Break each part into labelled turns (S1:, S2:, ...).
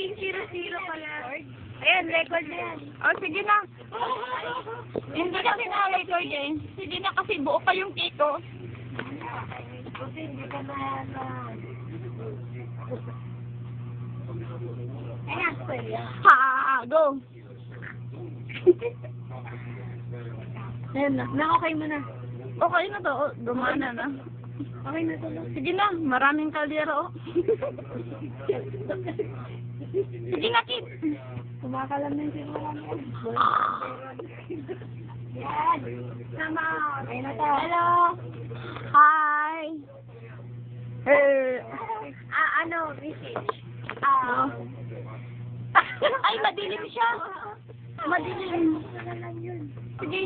S1: Naging 0-0 pala. Ayan, record na yan.
S2: Oh, sige na. Hindi kasi na-record eh. Sige na kasi buo pa yung cake ko.
S1: Kasi hindi ka na ayan, kuya.
S2: Ha, go.
S1: Ayan na, okay mo na.
S2: Okay na to. Oh, gumana na.
S1: Okay na to.
S2: Sige na, maraming kaldero. Sige na, Kit.
S1: Kumakalam na yung siguro mo. Yan. Sama. Okay na to.
S2: Hello. Hi.
S1: Ano, message?
S2: Ay, madilim siya. Madilim. Sige.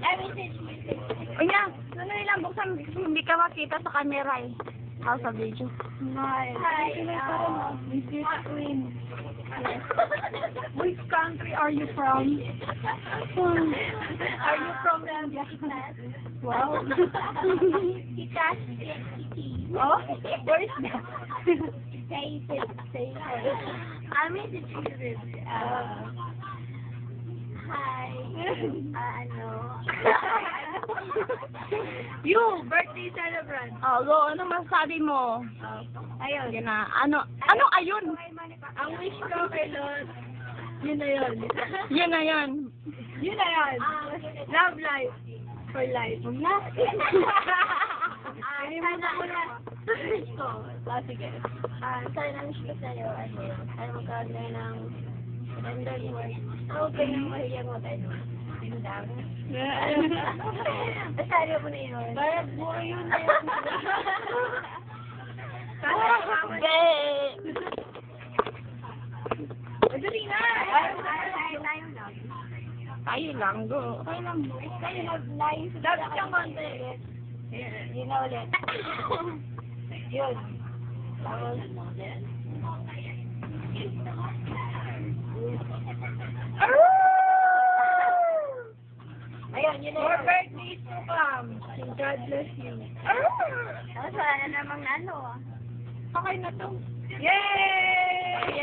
S1: Ay, message.
S2: O nga, ano ilang buksan, hindi ka makita sa camera eh. Ako sa video.
S1: Hi. Mrs. Queen. Which country are you from? Are you from India? Wow. Titas, City. Oh, where is that? Say it. I'm in the children. Hi. You, birthday celebrant.
S2: Oh, go, ano masabi mo?
S1: Ayun.
S2: Sige na, ano ayun?
S1: Ang wish ko kay Lord, yun na yun.
S2: Yun na yun.
S1: Yun na yun. Love life. For life. Na? Sana una. Wish ko. Sige. Sana wish ko sa'yo, sana magkaroon na ng magandang work. Huwag ka nang mahiyang tayo. Tindang. Masaryo mo na yun. Parang buo yun na yun. Madali na!
S2: Tayo lang, go.
S1: Tayo lang. Tayo mag-live. Dapat siyang konti. Yun na ulit. Yun. Tapos, ayun, yun na yun. More birthdays to come. God bless you. Tapos wala na namang ano. Okay na to. Yay!